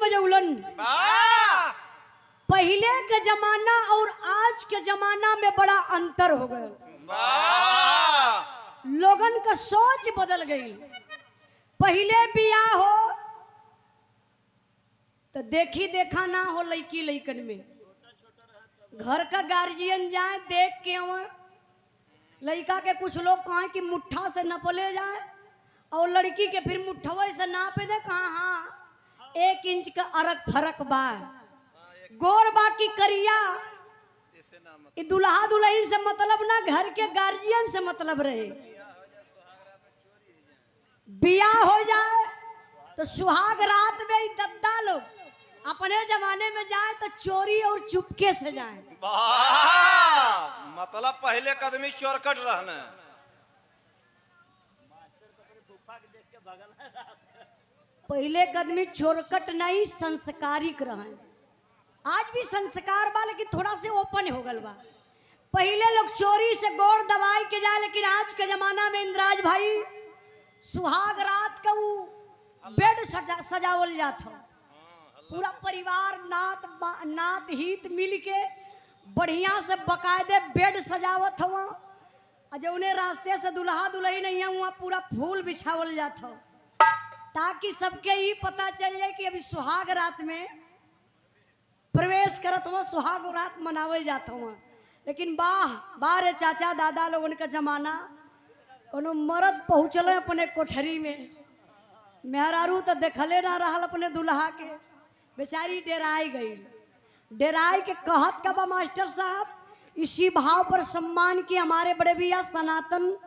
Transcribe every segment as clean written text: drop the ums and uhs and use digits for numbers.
बजौलन। पहले के जमाना और आज के जमाना में बड़ा अंतर हो गया। लोगन का सोच बदल गई। पहले बियाह हो तो देखी देखा ना हो लड़की लड़कन में, घर का गार्जियन जाए देख के वहाँ लड़का के, कुछ लोग कहें कि मुट्ठा से नपले जाए और लड़की के फिर मुट्ठवे से नापे दे, कहा हाँ 1 इंच का अरक फरक बा, गोर बा की करिया। दुल्हा दुल्हन से मतलब ना, घर के गार्जियन से मतलब रहे। बियाह हो जाए तो सुहाग रात में दद्दा लोग अपने जमाने में जाए तो चोरी और चुपके से जाए। मतलब पहले कदमी चोरकट रहने। पहले कदमी चोरकट नहीं, संस्कारिक रहे। आज भी संस्कार बा लेकिन थोड़ा से ओपन हो गल बा। पहले लोग चोरी से गोड़ दबाई के जाए, लेकिन आज के जमाना में इंद्राज भाई सुहाग रात का वो बेड सजावल जाता, पूरा परिवार नात हित मिल के बढ़िया से बकायदे बेड सजावत हुआ। जौने रास्ते से दुल्हा दुल्हन नहीं है वहाँ पूरा फूल बिछावल जाता, ताकि सबके ही पता चल जाए कि अभी सुहाग रात में प्रवेश करत हुआ, सुहाग रात मनावल जाता हुआ। लेकिन बाह रे चाचा दादा लोगन का जमाना, कोनो मर्द पहुँचल अपने कोठरी में, मेहरारू तो देखले ना रहल अपने दुल्हा के, बेचारी डेराई गई। डेराई के कहत का बा मास्टर साहब, इसी भाव पर सम्मान की हमारे बड़े भैया सनातन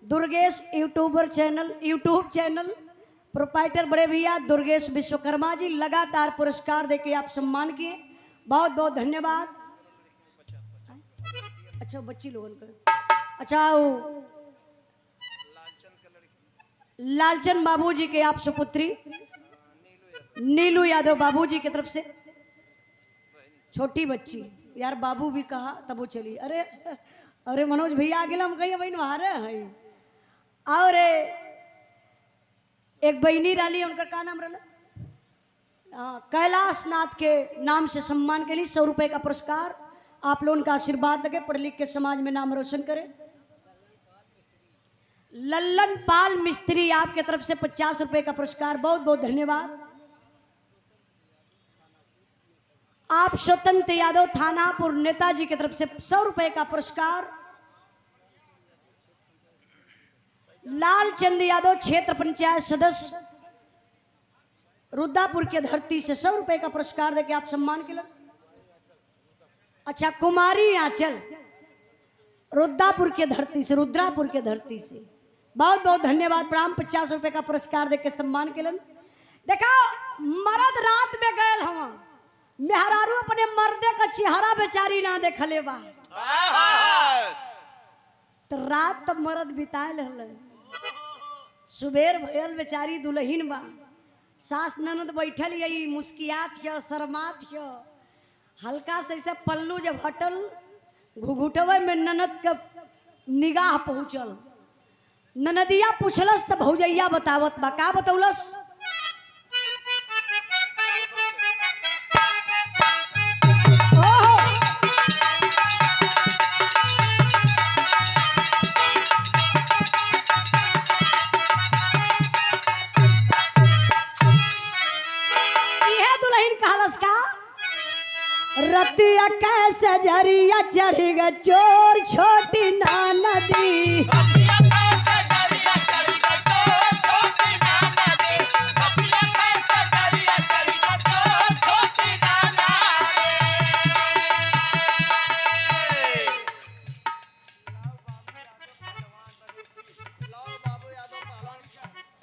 दुर्गेश यूट्यूब चैनल प्रोप्राइटर बड़े भैया दुर्गेश विश्वकर्मा जी लगातार पुरस्कार देके आप सम्मान किए, बहुत बहुत धन्यवाद। अच्छा बच्ची लोगन का, अच्छा वो लालचंद बाबूजी के आप सुपुत्री नीलू यादव बाबूजी की तरफ से छोटी बच्ची, यार बाबू भी कहा तब वो चली। अरे मनोज भैया आ गए, हम कहीं बहन बाहर है। और एक बहनी रही, उनका क्या नाम रहा, कैलाश नाथ के नाम से सम्मान के लिए 100 रुपए का पुरस्कार। आप लोगों का आशीर्वाद लगे, पढ़ लिख के समाज में नाम रोशन करें। लल्लन पाल मिस्त्री आपके तरफ से 50 रुपए का पुरस्कार, बहुत बहुत धन्यवाद। आप स्वतंत्र यादव थानापुर नेताजी की तरफ से 100 रुपए का पुरस्कार। लालचंद यादव क्षेत्र पंचायत सदस्य रुद्रापुर की धरती से 100 रुपए का पुरस्कार देके आप सम्मान के लिए। अच्छा कुमारी आंचल रुद्रापुर के धरती से बहुत बहुत धन्यवाद, प्रणाम। 50 रुपए का पुरस्कार देके सम्मान के लिए। देखा मर्द रात में गए हवा, मेहरारू अपने मर्दे का चेहरा बेचारी ना देखले बा, तो रात तब मर्द बिताए हल। सुबेर भयल बेचारी दुल्हन बा, सास ननद बैठल यही मुस्कियात है, शर्मात है, हल्का से ऐसे पल्लू जब हटल घुघुटवे में ननद का निगाह पहुंचल। ननदिया पूछलस तो भौजैया बतावत बा, का बतौलस, रतिया कैसे जरिया चढ़ ग चोर छोटी ना नदी।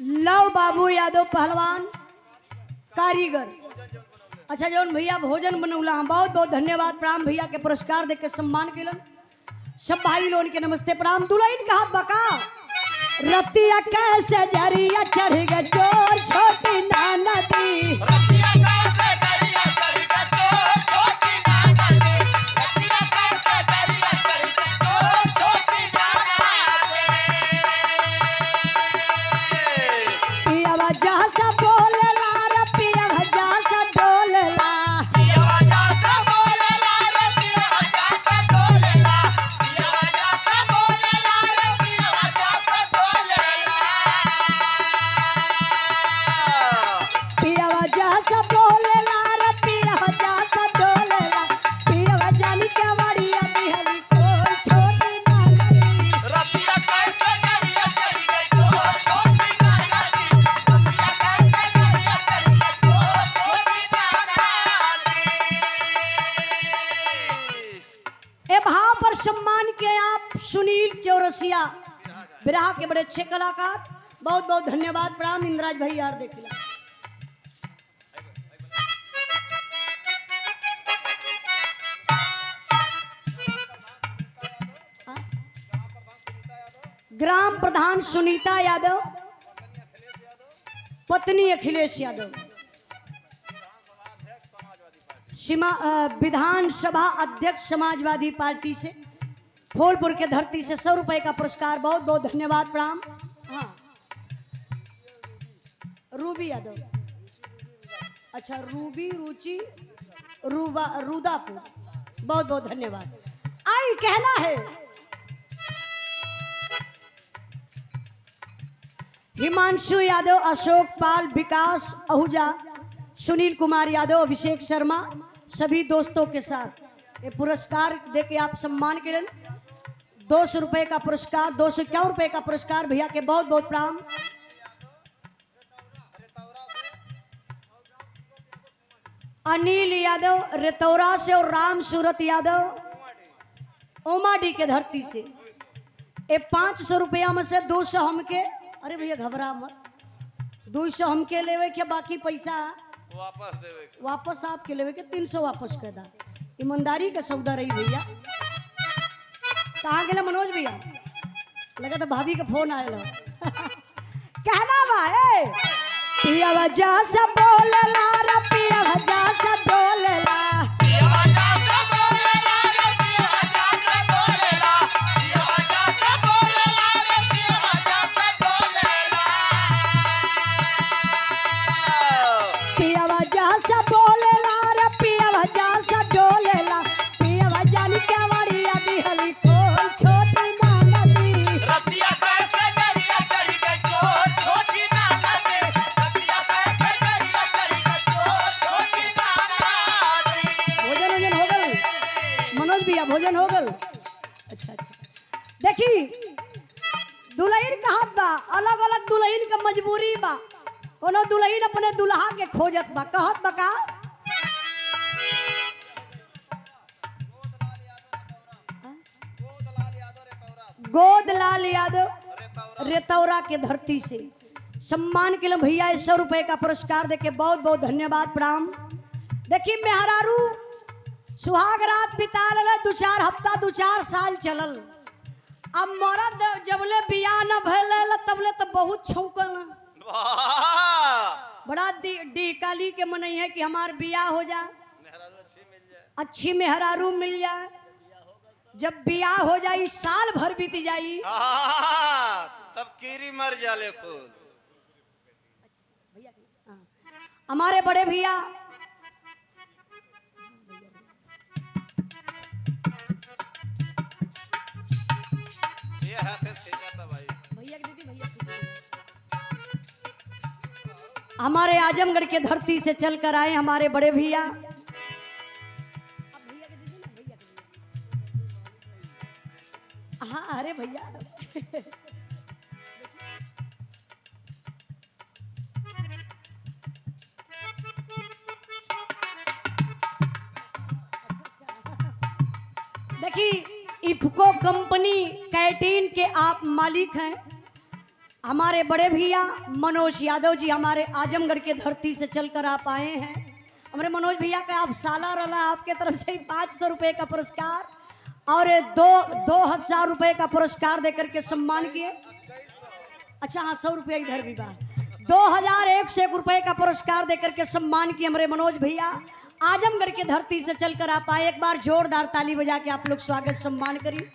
लव बाबू यादव पहलवान कारीगर। अच्छा जौन भैया भोजन बनौला, बहुत बहुत धन्यवाद, प्रणाम भैया के पुरस्कार देके सम्मान के सब भाई लोगन के नमस्ते प्रणाम। दुल्हन का हाथ बका रतिया कैसे जरिया चढ़ ग चोर छोटी ना नदी। जहाँ सा बोले ला रपिया जहाँ सा बिरहा के बड़े अच्छे कलाकार, बहुत बहुत धन्यवाद प्रणाम। इंद्राज भाई यार देख ला। ग्राम प्रधान सुनीता यादव, पत्नी अखिलेश यादव, विधानसभा अध्यक्ष समाजवादी पार्टी से, फूलपुर के धरती से 100 रुपए का पुरस्कार, बहुत बहुत धन्यवाद प्रणाम। हाँ, रूबी यादव, अच्छा रूबी रुचि रुदापुर, बहुत बहुत धन्यवाद। आई कहना है हिमांशु यादव, अशोक पाल, विकास आहूजा, सुनील कुमार यादव, अभिषेक शर्मा, सभी दोस्तों के साथ ये पुरस्कार देके आप सम्मान करें। 200 रुपए का पुरस्कार, 251 रुपए का पुरस्कार भैया के बहुत बहुत प्रणाम। अनिल यादव रेतौरा से और राम सूरत यादव ओमाडी के धरती से, ये 500 रुपया में से 200 हमके, अरे भैया घबरा मत, 200 हमके लेवे के, बाकी पैसा वापस देवे के, वापस आपके लेवे के, 300 वापस कर दा। ईमानदारी का सौदा रही भैया। कहाँ गए मनोज भैया? लगा तो भाभी का फोन आया। कहना भाई पिया वजह से बोलला रे, पिया वजह से बोलला, भोजन हो गल। अच्छा अच्छा, देखी दुल्हन कहा बा, अलग अलग दुल्हन का मजबूरी बा। कोनो दुल्हन अपने दुल्हा के खोजत बा, कहत बा का गोदलाल यादव रेतौरा के धरती से सम्मान के लिए भैया 100 रुपए का पुरस्कार देके बहुत बहुत धन्यवाद प्रणाम। देखी मेहरारू सुहाग रात बिता ले, 2-4 हफ्ता 2-4 साल चलल, अब मरद जबले बियाह न भइल तबले तो बहुत छौकल, बड़ा काली के मन है कि हमार बियाह हो जा, अच्छी मेहरारू मिल जाए। जब बियाह हो जाई साल भर बीत जाई, तब कीरी मर जाले खुद। हमारे बड़े भैया हमारे आजमगढ़ के धरती से चलकर आए हमारे बड़े भैया, हाँ अरे भैया देखिए इफको कंपनी कैंटीन के आप मालिक हैं हमारे बड़े भैया मनोज यादव जी, हमारे आजमगढ़ के धरती से चलकर आप आए हैं। हमारे मनोज भैया का आप साला रला, आपके तरफ से 500 रुपए का पुरस्कार और 2000 रुपए का पुरस्कार देकर के सम्मान किए। अच्छा हाँ 100 रुपया इधर भी बात, 2101 रुपए का पुरस्कार देकर के सम्मान किए हमारे मनोज भैया आजमगढ़ के धरती से चलकर आप आए। एक बार जोरदार ताली बजा के आप लोग स्वागत सम्मान करिए।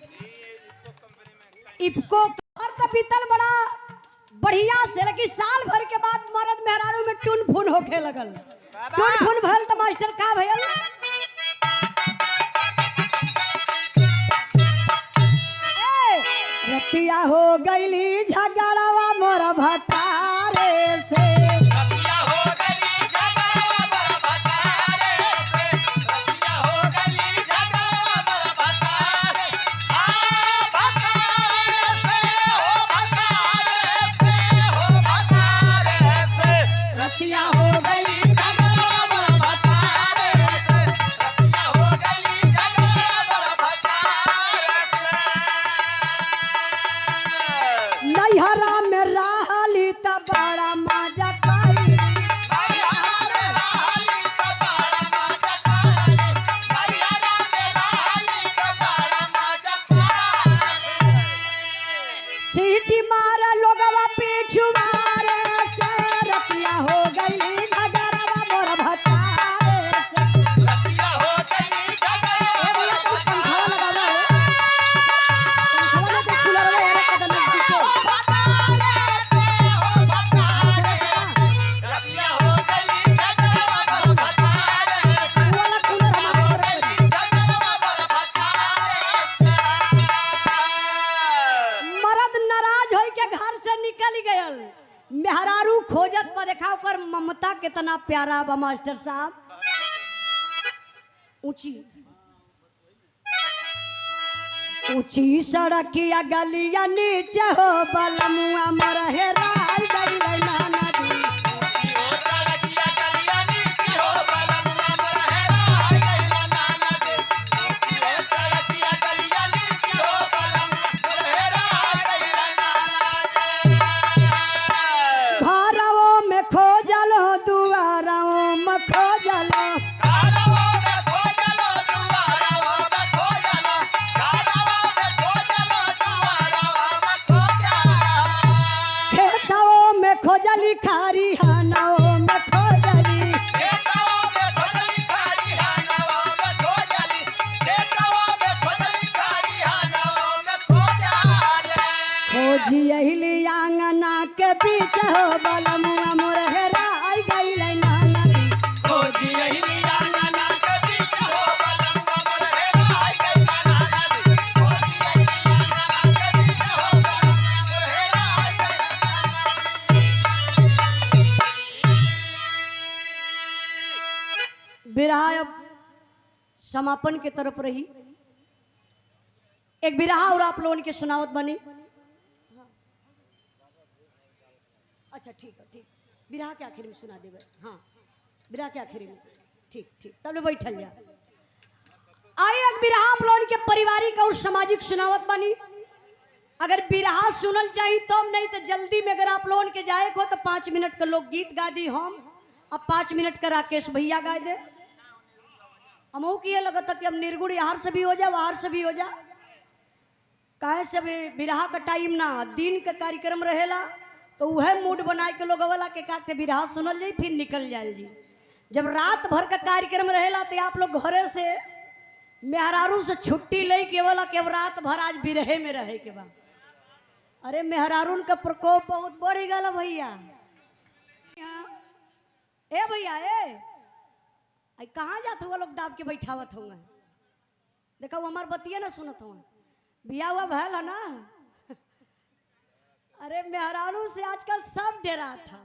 इफको और तो बीतल बड़ा बढ़िया से, लेकिन साल भर के बाद मर्द मेहरारू में टून फून होके लगल, टून फून भल तो मास्टर का भयल, रतिया हो गईली झगड़वा मोर भतारे से, मेहरारू खोजत पर देखा ओकर ममता कितना प्यारा बा मास्टर साहब। ऊंची ऊंची सड़किया गलिया नीचे हो बलमुआ मर हेराई गइल नाना दी। घरवो में खोजलो दुआरवो में खोजलो खेतवो में खोजली खारी हानवो में खोजली खोजी अहिली आंगना के बीच हो बलमुआ मोर हेराई गइल नाना दी। खोजी अहिली आंगना के बीच हो बलमुआ मोर हेराई गइल नाना दी। खोजी अहिली आंगना के बीच हो बलमुआ मोर हेराई गइल। बिरहा अब समापन की तरफ रही। एक बिरहा और आप लोगों की सुनावत बनी। अच्छा ठीक है, ठीक। बिरहा के आखिर में सुना देवे। हाँ, बिरहा के आखिर में। ठीक ठीक, तब ले बैठल जा। आइए एक बिरहा आप लोगों के पारिवारिक और सामाजिक सुनावत बनी। अगर बिरहा सुनल चाहिए तो नहीं तो जल्दी में अगर आप लोगों के जाए को तो 5 मिनट का लोकगीत गा दी हम। अब 5 मिनट का राकेश भैया गा दे। हमहू की लगता कि अब निर्गुण यहाँ से भी हो जा बाहर से भी हो जा। काहे से बिरहा का टाइम ना दिन का कार्यक्रम रहेला तो वह मूड बनाए के लोग वाला के का बिरहा सुनल जाई फिर निकल जाए जी। जब रात भर का कार्यक्रम रहेला तो आप लोग घरे से मेहरारू से छुट्टी ले के वाला के रात भर आज बिरहे में रहे के बाद। अरे मेहरारून का प्रकोप बहुत बढ़ गया भैया। ए भैया ए कहाँ जात हुआ लोग दाब के बैठावत हुआ। देखा वो हमार बतिया ना सुनत हुआ। बिया हुआ भैल है ना। अरे मेहरारू से आजकल सब डरा था।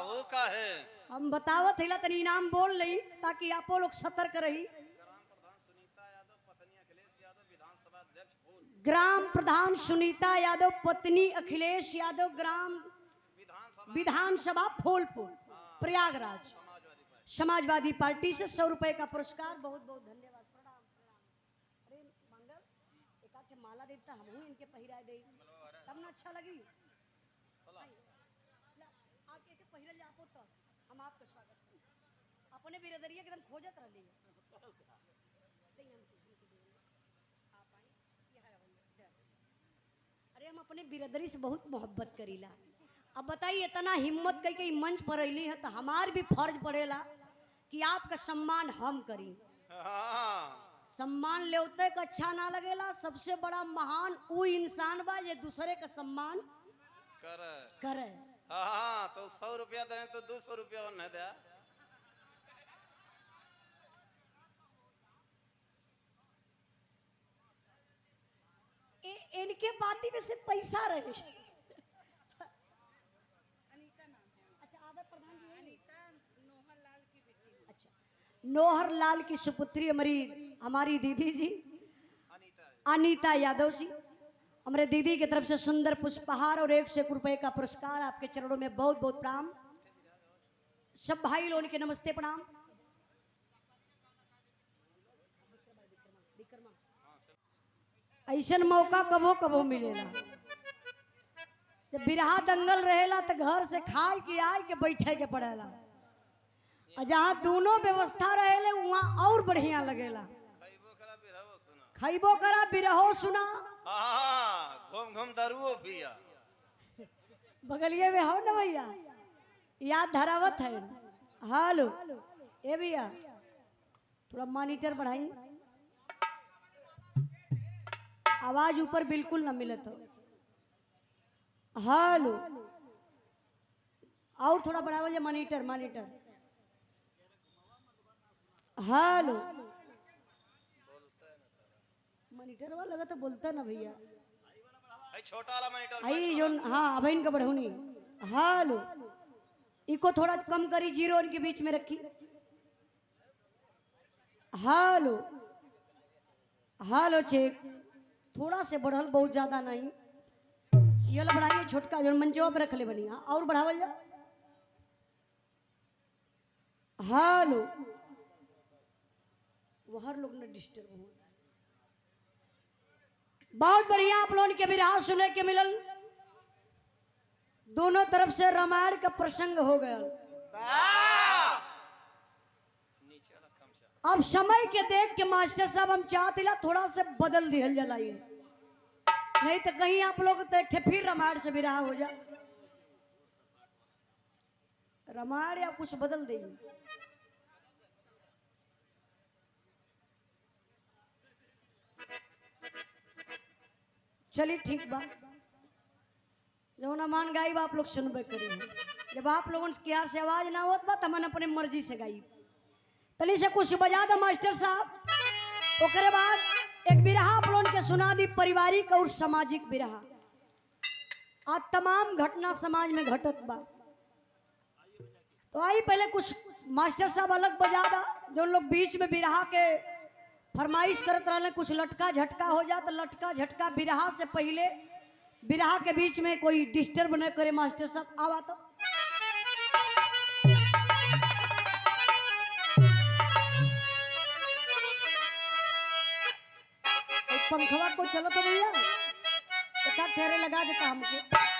वो का है? हम बतावत हिला तनी इनाम बोल ली ताकि आपो लोग सतर्क रही। ग्राम प्रधान सुनीता यादव पत्नी अखिलेश यादव ग्राम विधानसभा फूलपुर प्रयागराज समाजवादी पार्टी से 100 रुपए का पुरस्कार। बहुत बहुत धन्यवाद। प्रणाम प्रणाम। अरे मंगल एक आध माला देता हम इनके पहिरा दे तब ना अच्छा लगी। आके के पहिरा ले आपो तो हम आपका स्वागत करें। अपने बिरदरिया के एकदम खोजत रहली। अरे हम अपने बिरदरी से बहुत मोहब्बत करीला। अब बताइए इतना हिम्मत कई कई मंच पर अली है तो हमार भी फर्ज पड़ेला कि आपका सम्मान हम करी। सम्मान लेते का अच्छा ना लगेला। सबसे बड़ा महान वो इंसान बा ये दूसरे का सम्मान करे। हाँ तो 100 रुपया दे तो 200 रुपया और नहीं दे। इनके बाती में से पैसा रहे। नोहर लाल की सुपुत्री हमारी दीदी जी अनीता यादव जी हमारे दीदी की तरफ से सुंदर पुष्पहार और 101 रुपए का पुरस्कार। आपके चरणों में बहुत बहुत प्रणाम। सब भाई लोगों के नमस्ते प्रणाम। ऐसा मौका कबो कबो मिलेला जब बिरहा दंगल रहेला तो घर से खाए के आए के बैठे के पड़ेला। जहाँ दोनों व्यवस्था रहेले वहाँ और बढ़िया लगेला। खैबो करा बिरहो सुना। घूम घूम दारुओ पिया। बगलिए में हो ना भैया याद धरावत है। हेलो ए भैया थोड़ा मॉनिटर बढ़ाई। आवाज ऊपर बिल्कुल ना मिले तो। हेलो और थोड़ा बढ़ाओ ये मॉनिटर मॉनिटर। हेलो मॉनिटर वाला लगा तो बोलता ना भैया। छोटा वाला मॉनिटर आई जो हाँ अब इनका बढ़ोनी हालो, इको थोड़ा कम करी, जीरो इनके बीच में रखी। हालो हालो चेक, थोड़ा से बढ़ल, बहुत ज्यादा नहीं। ये ला बढ़ाइए छोटका जो मंचवा पे रख ले बनिया, और बढ़ावल जा। हालो, वो हर लोग ने डिस्टर्ब हो। बहुत बढ़िया आप लोगों के विराह सुने के मिलल। दोनों तरफ से रामायण का प्रसंग हो गया। अब समय के देख के मास्टर साहब हम चाहते ला थोड़ा से बदल दिहल जलाई, नहीं तो कहीं आप लोग तो फिर रामायण से विराह हो जा। रामायण या कुछ बदल दे। चलिए ठीक बा, जो ना मान गाई आप लोग सुनबे करी। जब आप लोगों की यार से आवाज ना होत बा तो मन अपने मर्जी से गाई। तनी से कुछ बजा दो मास्टर साहब। ओकरे बाद एक बिरहा आप लोगों के सुना दी, पारिवारिक और सामाजिक बिरहा। आज तमाम घटना समाज में घटत बा, तो आई पहले कुछ मास्टर साहब अलग बजा दा। जो लोग बीच में बिरहा के फरमाइश करत रहे, कुछ लटका झटका हो जा, तो लटका झटका बिरहा से पहले, बिरहा के बीच में कोई डिस्टर्ब न करे। मास्टर साहब आवा तो पंखवा को चलो तो भैया, एक ठहरे लगा देता हमको।